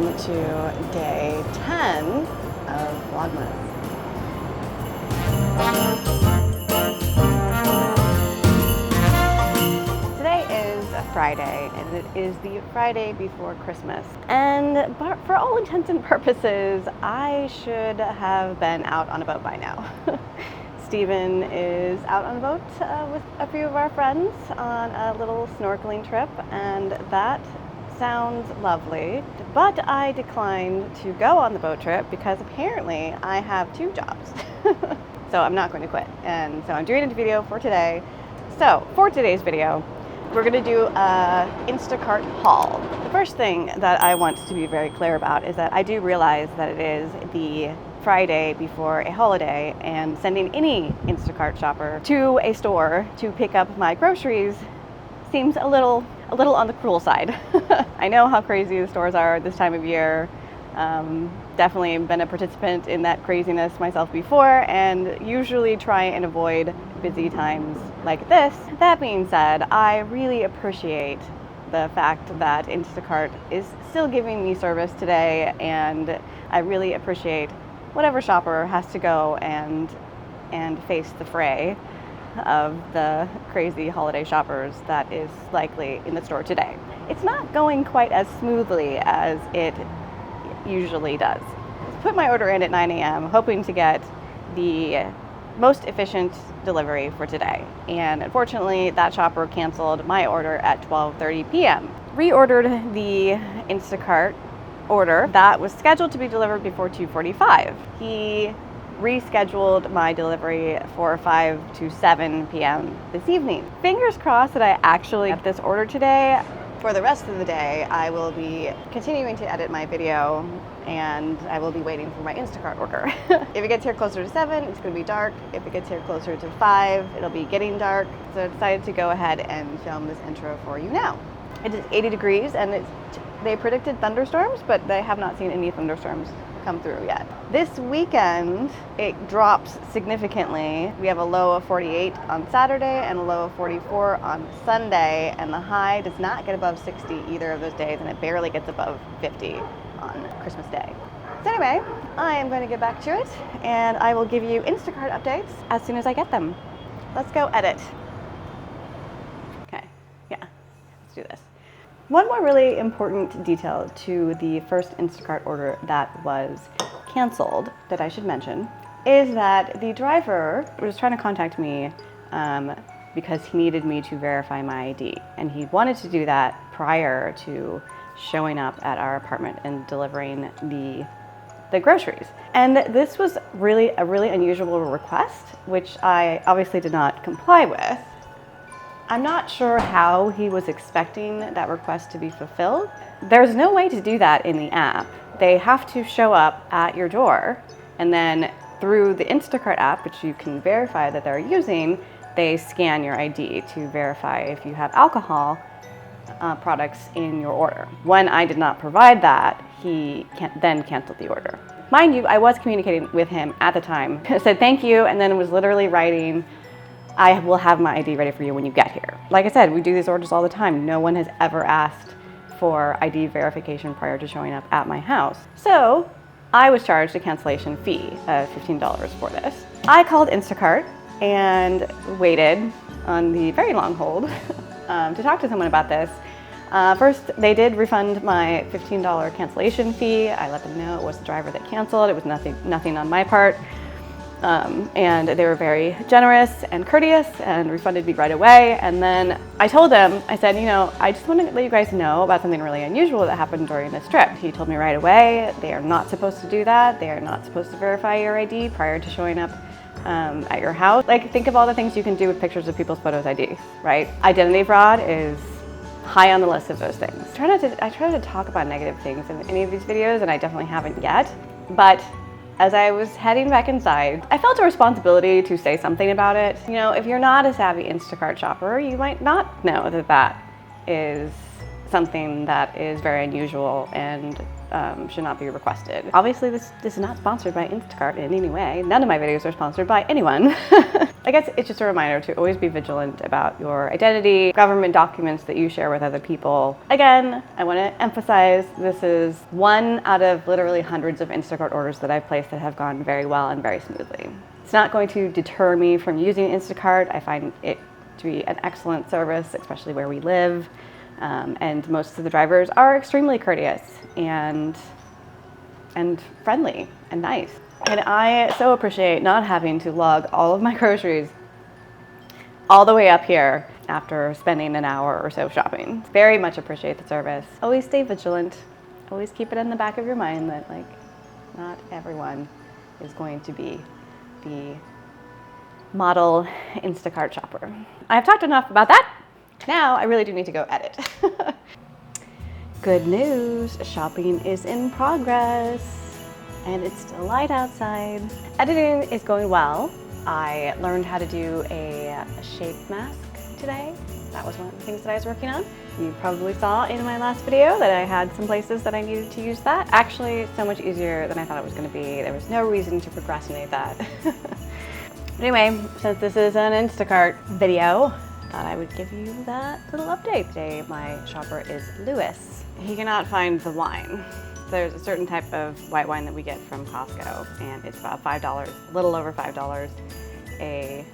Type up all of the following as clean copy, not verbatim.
welcome to day 10 of Vlogmas. Today is a Friday, and it is the Friday before Christmas. And for all intents and purposes, I should have been out on a boat by now. Stephen is out on a boat with a few of our friends on a little snorkeling trip, and that sounds lovely. But I declined to go on the boat trip because apparently I have 2 jobs. So I'm not going to quit. And so I'm doing a video for today. So for today's video, we're going to do a Instacart haul. The first thing that I want to be very clear about is that I do realize that it is the Friday before a holiday, and sending any Instacart shopper to a store to pick up my groceries seems a little on the cruel side. I know how crazy the stores are this time of year. Definitely been a participant in that craziness myself before, and usually try and avoid busy times like this. That being said, I really appreciate the fact that Instacart is still giving me service today, and I really appreciate whatever shopper has to go and face the fray of the crazy holiday shoppers that is likely in the store today. It's not going quite as smoothly as it usually does. I put my order in at 9 a.m. hoping to get the most efficient delivery for today, and unfortunately that shopper canceled my order at 12:30 p.m. Reordered the Instacart order that was scheduled to be delivered before 2:45. He rescheduled my delivery for 5 to 7 p.m. this evening. Fingers crossed that I actually get this order today. For the rest of the day, I will be continuing to edit my video, and I will be waiting for my Instacart order. If it gets here closer to 7, it's going to be dark. If it gets here closer to 5, it'll be getting dark. So I decided to go ahead and film this intro for you now. It is 80 degrees, and they predicted thunderstorms, but they have not seen any thunderstorms come through yet. This weekend, it drops significantly. We have a low of 48 on Saturday and a low of 44 on Sunday, and the high does not get above 60 either of those days, and it barely gets above 50 on Christmas Day. So anyway, I am going to get back to it, and I will give you Instacart updates as soon as I get them. Let's go edit. Okay, yeah, let's do this. One more really important detail to the first Instacart order that was canceled that I should mention is that the driver was trying to contact me because he needed me to verify my ID, and he wanted to do that prior to showing up at our apartment and delivering the groceries. And this was really a really unusual request, which I obviously did not comply with. I'm not sure how he was expecting that request to be fulfilled. There's no way to do that in the app. They have to show up at your door, and then through the Instacart app, which you can verify that they're using, they scan your ID to verify if you have alcohol products in your order. When I did not provide that, he then canceled the order. Mind you, I was communicating with him at the time. I said thank you, and then was literally writing, I will have my ID ready for you when you get here. Like I said, we do these orders all the time. No one has ever asked for ID verification prior to showing up at my house. So I was charged a cancellation fee of $15 for this. I called Instacart and waited on the very long hold to talk to someone about this. First, they did refund my $15 cancellation fee. I let them know it was the driver that canceled. It was nothing on my part. And they were very generous and courteous and refunded me right away. And then I told them, I said, I just want to let you guys know about something really unusual that happened during this trip. He told me right away, they are not supposed to do that. They are not supposed to verify your ID prior to showing up at your house. Like, think of all the things you can do with pictures of people's photos IDs, right? Identity fraud is high on the list of those things. I try to talk about negative things in any of these videos, and I definitely haven't yet, but as I was heading back inside, I felt a responsibility to say something about it. If you're not a savvy Instacart shopper, you might not know that that is something that is very unusual and should not be requested. Obviously, this is not sponsored by Instacart in any way. None of my videos are sponsored by anyone. I guess it's just a reminder to always be vigilant about your identity, government documents that you share with other people. Again, I want to emphasize this is one out of literally hundreds of Instacart orders that I've placed that have gone very well and very smoothly. It's not going to deter me from using Instacart. I find it to be an excellent service, especially where we live. And most of the drivers are extremely courteous and friendly and nice. And I so appreciate not having to lug all of my groceries all the way up here after spending an hour or so shopping. Very much appreciate the service. Always stay vigilant. Always keep it in the back of your mind that like not everyone is going to be the model Instacart shopper. I've talked enough about that. Now I really do need to go edit. Good news, shopping is in progress and it's still light outside. Editing is going well. I learned how to do a shape mask today. That was one of the things that I was working on. You probably saw in my last video that I had some places that I needed to use that. Actually, so much easier than I thought it was gonna be. There was no reason to procrastinate that. Anyway, since this is an Instacart video, thought I would give you that little update. Today, my shopper is Lewis. He cannot find the wine. There's a certain type of white wine that we get from Costco, and it's about $5, a little over $5 a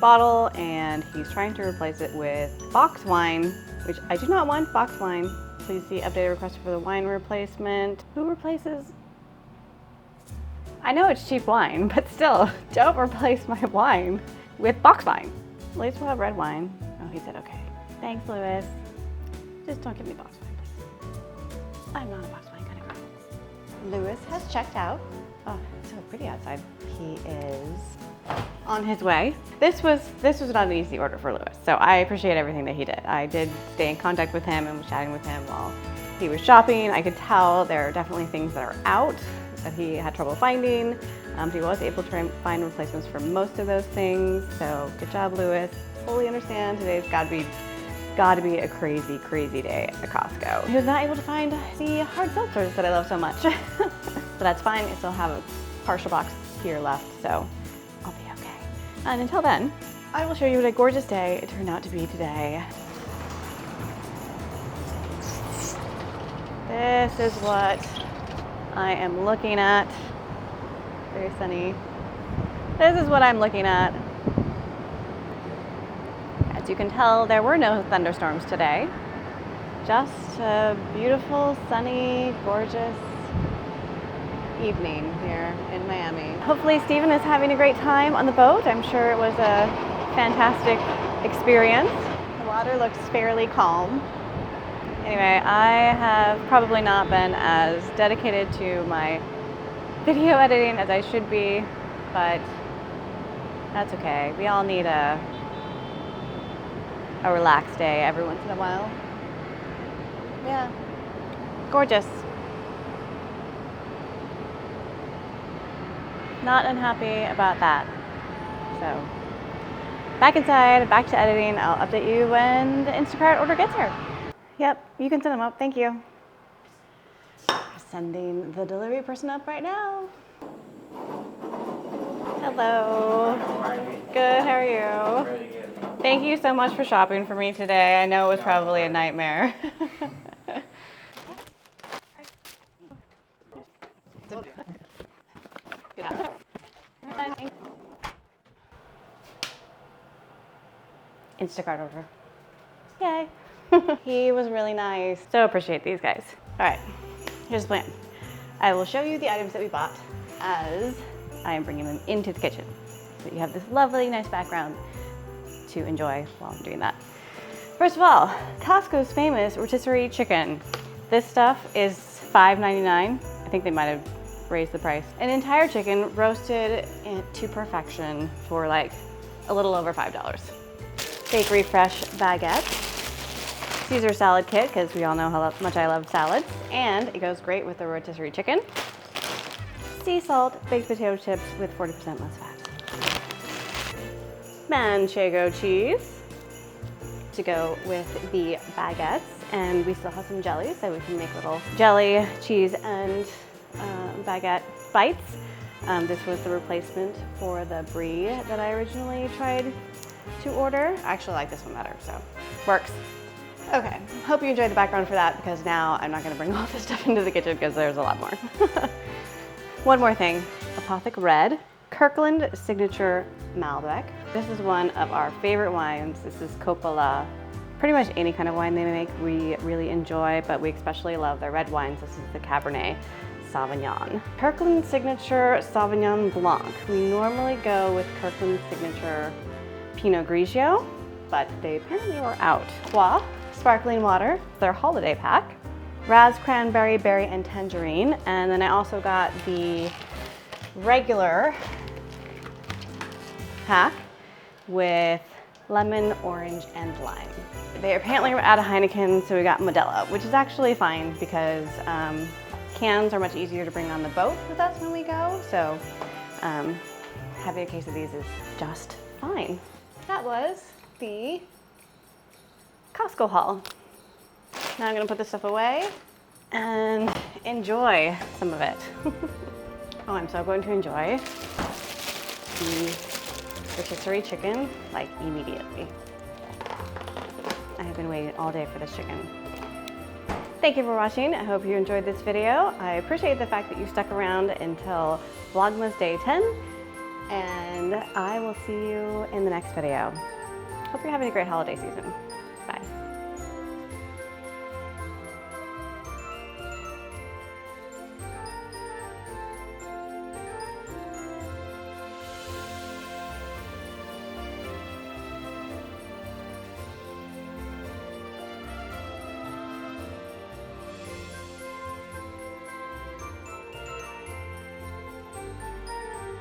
bottle, and he's trying to replace it with box wine, which I do not want box wine. Please see updated request for the wine replacement. Who replaces? I know it's cheap wine, but still, don't replace my wine with box wine. At least we'll have red wine. Oh, he said okay. Thanks, Lewis. Just don't give me box wine, please. I'm not a box wine kind of girl. Lewis has checked out. Oh, it's so pretty outside. He is on his way. This was not an easy order for Lewis, so I appreciate everything that he did. I did stay in contact with him and was chatting with him while he was shopping. I could tell there are definitely things that are out that he had trouble finding. He was able to try and find replacements for most of those things, so good job, Lewis. Fully understand today's got to be a crazy, crazy day at Costco. He was not able to find the hard seltzers that I love so much. But that's fine, I still have a partial box here left, so I'll be okay. And until then, I will show you what a gorgeous day it turned out to be today. This is what I am looking at. Very sunny. This is what I'm looking at. As you can tell, there were no thunderstorms today. Just a beautiful, sunny, gorgeous evening here in Miami. Hopefully Steven is having a great time on the boat. I'm sure it was a fantastic experience. The water looks fairly calm. Anyway, I have probably not been as dedicated to my video editing as I should be, but that's okay. We all need a relaxed day every once in a while. Yeah, gorgeous. Not unhappy about that. So, back inside, back to editing. I'll update you when the Instacart order gets here. Yep, you can send them up, thank you. Sending the delivery person up right now. Hello. Good, how are you? Very good. Thank you so much for shopping for me today. I know it was probably a nightmare. Instacart order. Yay. He was really nice. So appreciate these guys. All right. Here's the plan. I will show you the items that we bought as I am bringing them into the kitchen. So you have this lovely, nice background to enjoy while I'm doing that. First of all, Costco's famous rotisserie chicken. This stuff is $5.99. I think they might have raised the price. An entire chicken roasted to perfection for like a little over $5. Bakery Fresh baguette. Caesar salad kit, because we all know how much I love salads, and it goes great with the rotisserie chicken. Sea salt baked potato chips with 40% less fat. Manchego cheese to go with the baguettes, and we still have some jelly, so we can make little jelly, cheese, and baguette bites. This was the replacement for the brie that I originally tried to order. I actually like this one better, so works. Okay, hope you enjoyed the background for that, because now I'm not gonna bring all this stuff into the kitchen because there's a lot more. One more thing, Apothic Red, Kirkland Signature Malbec. This is one of our favorite wines. This is Coppola. Pretty much any kind of wine they make we really enjoy, but we especially love their red wines. This is the Cabernet Sauvignon. Kirkland Signature Sauvignon Blanc. We normally go with Kirkland Signature Pinot Grigio, but they apparently were out. Trois Sparkling Water, their holiday pack. Raz Cranberry, Berry, and Tangerine. And then I also got the regular pack with lemon, orange, and lime. They apparently were out of Heineken, so we got Modelo, which is actually fine because cans are much easier to bring on the boat with us when we go, so having a case of these is just fine. That was the Costco haul. Now I'm gonna put this stuff away and enjoy some of it. Oh, I'm so going to enjoy the rotisserie chicken, like immediately. I have been waiting all day for this chicken. Thank you for watching. I hope you enjoyed this video. I appreciate the fact that you stuck around until Vlogmas Day 10, and I will see you in the next video. Hope you're having a great holiday season. Bye.